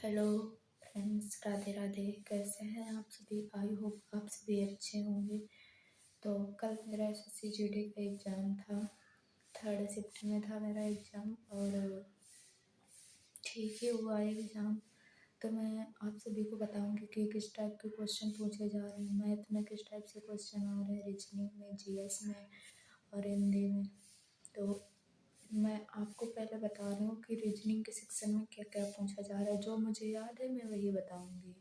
Hello friends, Radhe Radhe. कैसे हैं आप सभी? आई होप आप सभी अच्छे होंगे। तो कल मेरा एसएससी जीडी का एग्ज़ाम था। 3rd शिफ्ट में था मेरा एग्ज़ाम और ठीक ही हुआ एग्ज़ाम। तो मैं आप सभी को बताऊंगी कि किस टाइप के क्वेश्चन पूछे जा रहे हैं, मैथ में किस टाइप से क्वेश्चन आ रहे हैं, रीजनिंग में, जीएस में और हिंदी में। तो मैं आपको पहले बता रही हूँ कि रीजनिंग के सेक्शन में क्या क्या पूछा जा रहा है। जो मुझे याद है मैं वही बताऊंगी।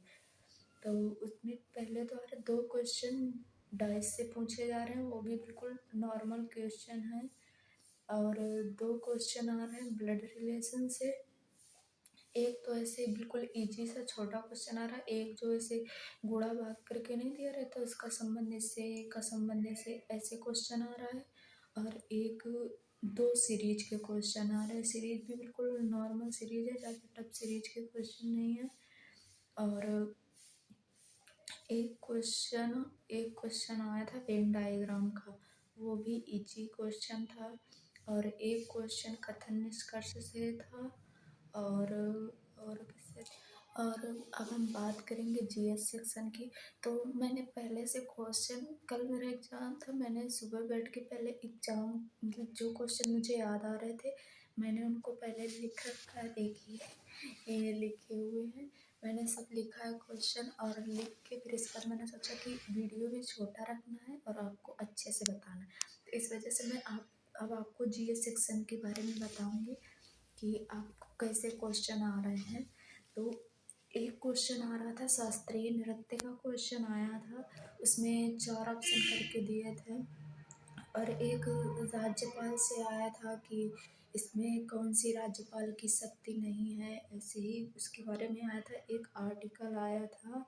तो उसमें पहले तो हर 2 क्वेश्चन डाइस से पूछे जा रहे हैं, वो भी बिल्कुल नॉर्मल क्वेश्चन हैं। और 2 क्वेश्चन आ रहे हैं ब्लड रिलेशन से। एक तो ऐसे बिल्कुल इजी सा छोटा क्वेश्चन आ रहा है, एक जो ऐसे गुणा भाग करके नहीं दिया रहता, उसका संबंध इससे, का संबंध ऐसे, ऐसे क्वेश्चन आ रहा है। और एक 2 सीरीज के क्वेश्चन आ रहे हैं। सीरीज भी बिल्कुल नॉर्मल सीरीज है, ज़्यादा टफ सीरीज के क्वेश्चन नहीं है। और एक क्वेश्चन आया था वेन डायग्राम का, वो भी इजी क्वेश्चन था। और एक क्वेश्चन कथन निष्कर्ष से था। और किससे? और अब हम बात करेंगे जीएस सेक्शन की। तो मैंने पहले से क्वेश्चन, कल मेरा एग्ज़ाम था, मैंने सुबह बैठ के पहले एग्ज़ाम मतलब जो क्वेश्चन मुझे याद आ रहे थे मैंने उनको पहले लिख रखा है। देखिए ये लिखे हुए हैं, मैंने सब लिखा है क्वेश्चन। और लिख के फिर इस पर मैंने सोचा कि वीडियो भी छोटा रखना है और आपको अच्छे से बताना है। तो इस वजह से मैं अब आपको जीएस सेक्शन के बारे में बताऊंगी कि आपको कैसे क्वेश्चन आ रहे हैं। तो एक क्वेश्चन आ रहा था शास्त्रीय नृत्य का क्वेश्चन आया था, उसमें 4 ऑप्शन करके दिए थे। और एक राज्यपाल से आया था कि इसमें कौन सी राज्यपाल की शक्ति नहीं है, ऐसे ही उसके बारे में आया था। एक आर्टिकल आया था,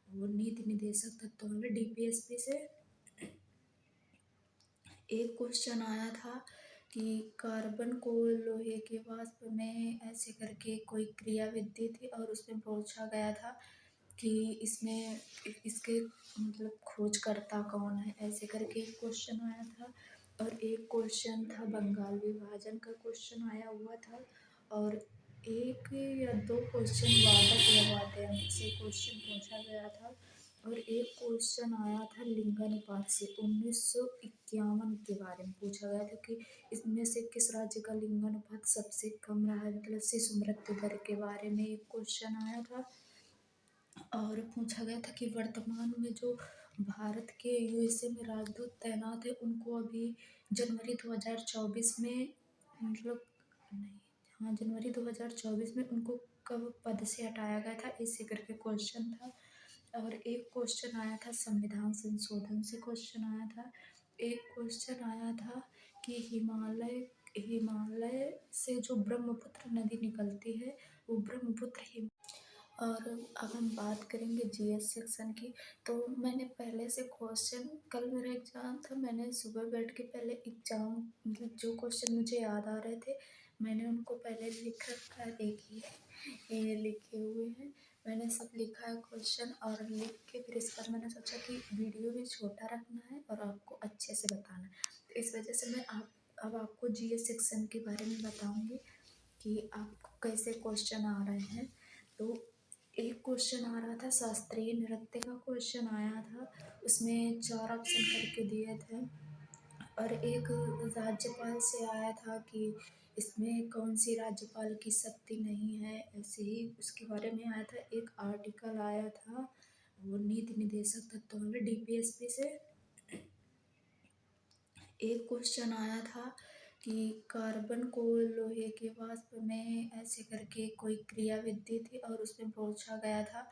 वो नीति निदेशक तत्व में डीपीएसपी से। एक क्वेश्चन आया था कि कार्बन को लोहे के वाष्प में ऐसे करके कोई क्रिया विधि थी और उसमें पूछा गया था कि इसमें इसके मतलब खोजकर्ता कौन है, ऐसे करके एक क्वेश्चन आया था। और एक क्वेश्चन था बंगाल विभाजन का क्वेश्चन आया हुआ था। और एक या 2 क्वेश्चन वादक या वाद्यांश से क्वेश्चन पूछा गया था। और एक क्वेश्चन आया था लिंगानुपात से 1951 के बारे में पूछा गया था कि इसमें से किस राज्य का लिंगानुपात सबसे कम रहा है, मतलब शिशु मृत्यु दर के बारे में एक क्वेश्चन आया था। और पूछा गया था कि वर्तमान में जो भारत के यूएसए में राजदूत तैनात है उनको अभी जनवरी 2024 में, मतलब नहीं, हाँ जनवरी 2024 में उनको कब पद से हटाया गया था, इसी करके क्वेश्चन था। और एक क्वेश्चन आया था संविधान संशोधन से क्वेश्चन आया था। एक क्वेश्चन आया था कि हिमालय से जो ब्रह्मपुत्र नदी निकलती है वो ब्रह्मपुत्र। और अब हम बात करेंगे जीएस सेक्शन की। तो मैंने पहले से क्वेश्चन, कल मेरा एग्ज़ाम था, मैंने सुबह बैठ के पहले एग्ज़ाम मतलब जो क्वेश्चन मुझे याद आ रहे थे मैंने उनको पहले लिख रखा है। देखिए ये लिखे हुए हैं, मैंने सब लिखा है क्वेश्चन। और लिख के फिर इस पर मैंने सोचा कि वीडियो भी छोटा रखना है और आपको अच्छे से बताना है। तो इस वजह से मैं अब आपको जीएस सेक्शन के बारे में बताऊंगी कि आपको कैसे क्वेश्चन आ रहे हैं। तो एक क्वेश्चन आ रहा था शास्त्रीय नृत्य का क्वेश्चन आया था, उसमें 4 ऑप्शन करके दिए थे। और एक राज्यपाल से आया था कि इसमें कौन सी राज्यपाल की शक्ति नहीं है, ऐसे ही उसके बारे में आया था। एक आर्टिकल आया था, वो नीति निदेशक तत्व में डीपीएसपी से। एक क्वेश्चन आया था कि कार्बन को लोहे के वाष्प में ऐसे करके कोई क्रिया विधि थी और उसमें पूछा गया था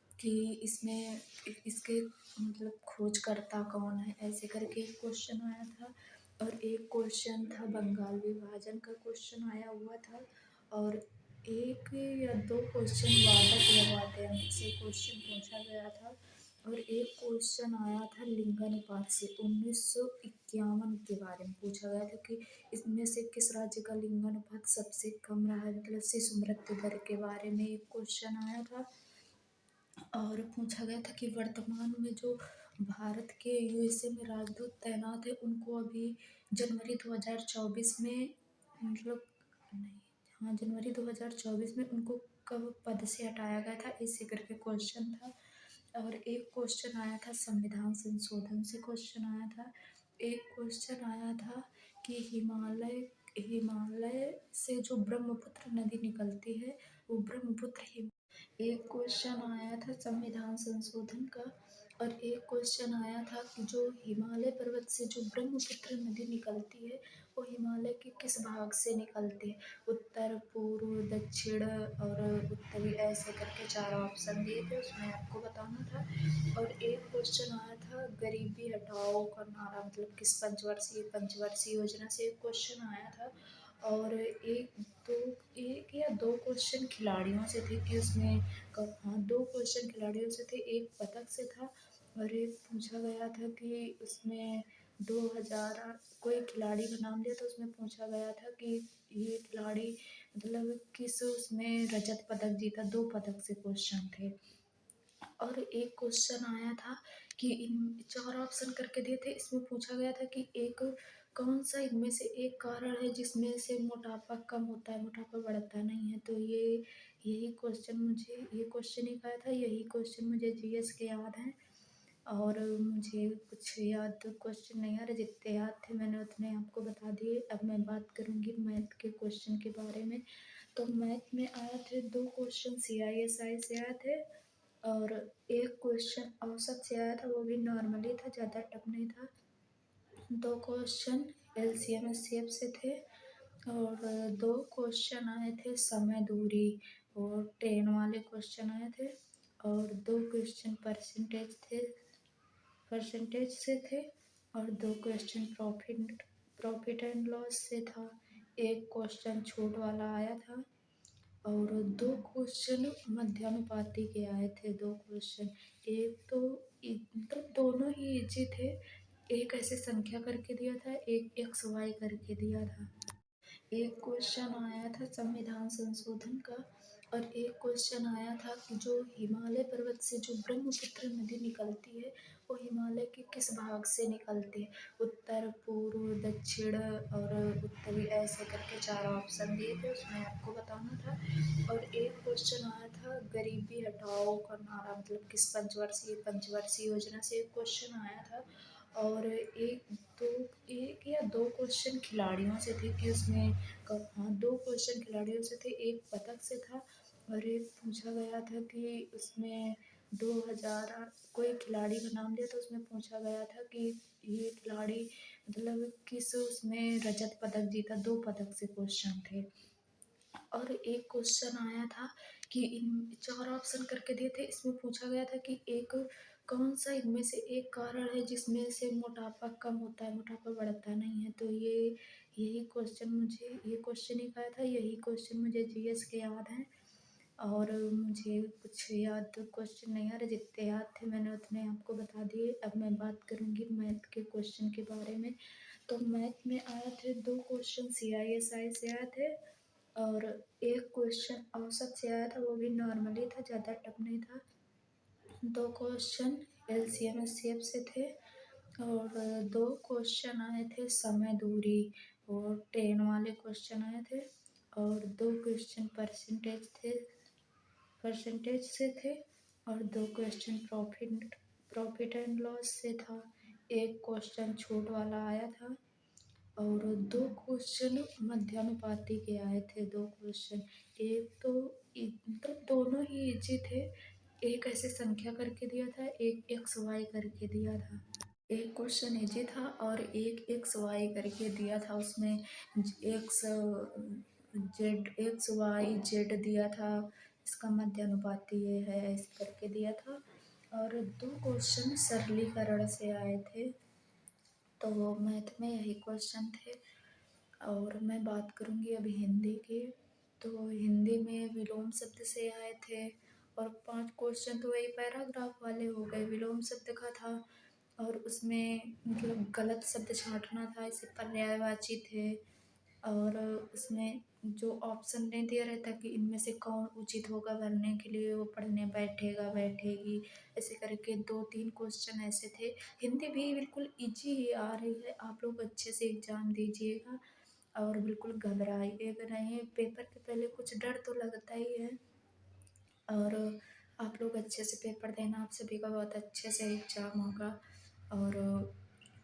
कि इसमें इसके मतलब खोजकर्ता कौन है, ऐसे करके एक क्वेश्चन आया था। और एक क्वेश्चन था बंगाल विभाजन का क्वेश्चन आया हुआ था। और एक या 2 क्वेश्चन वादक या वाद्यांश से क्वेश्चन पूछा गया था। और एक क्वेश्चन आया था लिंगानुपात से 1951 के बारे में पूछा गया था कि इसमें से किस राज्य का लिंगानुपात सबसे कम रहा है, मतलब शिशु मृत्यु दर के बारे में एक क्वेश्चन आया था। और पूछा गया था कि वर्तमान में जो भारत के यूएसए में राजदूत तैनात है उनको अभी जनवरी 2024 में, मतलब नहीं, हाँ जनवरी 2024 में उनको कब पद से हटाया गया था, इसी करके क्वेश्चन था। और एक क्वेश्चन आया था संविधान संशोधन से क्वेश्चन आया था। एक क्वेश्चन आया था कि हिमालय हिमालय से जो ब्रह्मपुत्र नदी निकलती है वो ब्रह्मपुत्र हिम एक क्वेश्चन आया था संविधान संशोधन का। और एक क्वेश्चन आया था कि जो हिमालय पर्वत से जो ब्रह्मपुत्र नदी निकलती है वो हिमालय के किस भाग से निकलती है, उत्तर, पूर्व, दक्षिण और उत्तरी, ऐसे करके 4 ऑप्शन दिए थे, उसमें आपको बताना था। और एक क्वेश्चन आया था गरीबी हटाओ का नारा मतलब किस पंचवर्षीय योजना से एक क्वेश्चन आया था। और एक या दो क्वेश्चन खिलाड़ियों से थे कि उसमें हाँ, दो क्वेश्चन खिलाड़ियों से थे, एक पदक से था। और एक पूछा गया था कि उसमें 2000 कोई खिलाड़ी का नाम लिया तो उसमें पूछा गया था कि ये खिलाड़ी मतलब किस उसमें रजत पदक जीता, 2 पदक से क्वेश्चन थे। और एक क्वेश्चन आया था कि इन 4 ऑप्शन करके दिए थे, इसमें पूछा गया था कि एक कौन सा इनमें से एक कारण है जिसमें से मोटापा कम होता है, मोटापा बढ़ता नहीं है। तो यही क्वेश्चन ही आया था, यही क्वेश्चन मुझे जीएस के याद हैं। और मुझे कुछ याद क्वेश्चन नहीं आ रहे, जितने याद थे मैंने उतने आपको बता दिए। अब मैं बात करूँगी मैथ के क्वेश्चन के बारे में। तो मैथ में आए थे 2 क्वेश्चन CISI से आए थे। और एक क्वेश्चन औसत से आया था, वो भी नॉर्मली था, ज़्यादा टफ नहीं था। 2 क्वेश्चन LCM SCF से थे। और 2 क्वेश्चन आए थे समय दूरी और ट्रेन वाले क्वेश्चन आए थे। और 2 क्वेश्चन परसेंटेज से थे। और 2 क्वेश्चन प्रॉफिट एंड लॉस से था। एक क्वेश्चन छूट वाला आया था। और 2 क्वेश्चन मध्यानुपाती के आए थे, 2 क्वेश्चन। एक तो मतलब दोनों ही इजी थे। एक ऐसे संख्या करके दिया था, एक एक्स वाई करके दिया था। एक क्वेश्चन आया था संविधान संशोधन का। और एक क्वेश्चन आया था कि जो हिमालय पर्वत से जो ब्रह्मपुत्र नदी निकलती है वो हिमालय के किस भाग से निकलती है, उत्तर, पूर्व, दक्षिण और उत्तरी, ऐसे करके 4 ऑप्शन दिए थे, उसमें आपको बताना था। और एक क्वेश्चन आया था गरीबी हटाओ का नारा मतलब किस पंचवर्षीय योजना से एक क्वेश्चन आया था। और एक या दो क्वेश्चन खिलाड़ियों से थे कि उसमें हाँ, 2 क्वेश्चन खिलाड़ियों से थे, एक पदक से था। और एक पूछा गया था कि उसमें 2000 कोई खिलाड़ी का नाम लिया तो उसमें पूछा गया था कि ये खिलाड़ी मतलब किस उसमें रजत पदक जीता, 2 पदक से क्वेश्चन थे। और एक क्वेश्चन आया था कि इन 4 ऑप्शन करके दिए थे, इसमें पूछा गया था कि एक कौन सा इनमें से एक कारण है जिसमें से मोटापा कम होता है, मोटापा बढ़ता नहीं है। तो यही क्वेश्चन ही आया था, यही क्वेश्चन मुझे जीएस के याद हैं। और मुझे कुछ याद क्वेश्चन नहीं आ रहे, जितने याद थे मैंने उतने आपको बता दिए। अब मैं बात करूँगी मैथ के क्वेश्चन के बारे में। तो मैथ में आए थे 2 क्वेश्चन CISI से आए थे। और एक क्वेश्चन औसत से आया था, वो भी नॉर्मली था, ज़्यादा टफ नहीं था। 2 क्वेश्चन LCM SCF से थे। और 2 क्वेश्चन आए थे समय दूरी और ट्रेन वाले क्वेश्चन आए थे। और 2 क्वेश्चन परसेंटेज से थे। और 2 क्वेश्चन प्रॉफिट एंड लॉस से था। एक क्वेश्चन छूट वाला आया था। और 2 क्वेश्चन मध्यानुपाती के आए थे, 2 क्वेश्चन। एक तो मतलब दोनों ही इजी थे। एक ऐसे संख्या करके दिया था, एक एक्स वाई करके दिया था। एक क्वेश्चन इजी था और एक एक्स वाई करके दिया था, उसमें एक्स वाई जेड दिया था, इसका मध्यानुपाती ये है, ऐसे करके दिया था। और 2 क्वेश्चन सरलीकरण से आए थे। तो मैथ में यही क्वेश्चन थे। और मैं बात करूँगी अभी हिंदी की। तो हिंदी में विलोम शब्द से आए थे। और 5 क्वेश्चन तो वही पैराग्राफ वाले हो गए, विलोम शब्द का था। और उसमें मतलब गलत शब्द छाँटना था, ऐसे पर्यायवाची थे। और उसमें जो ऑप्शन नहीं दिया रहता कि इनमें से कौन उचित होगा भरने के लिए, वो पढ़ने बैठेगा, बैठेगी, ऐसे करके 2-3 क्वेश्चन ऐसे थे। हिंदी भी बिल्कुल ईज़ी ही आ रही है, आप लोग अच्छे से एग्ज़ाम दीजिएगा। और बिल्कुल घबराइएगा नहीं, पेपर के पहले कुछ डर तो लगता ही है। और आप लोग अच्छे से पेपर देना, आप सभी का बहुत अच्छे से एग्ज़ाम होगा और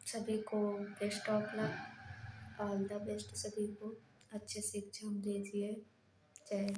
सभी को best of luck, all the best सभी को, अच्छे से एग्ज़ाम दीजिए। जय हिंद।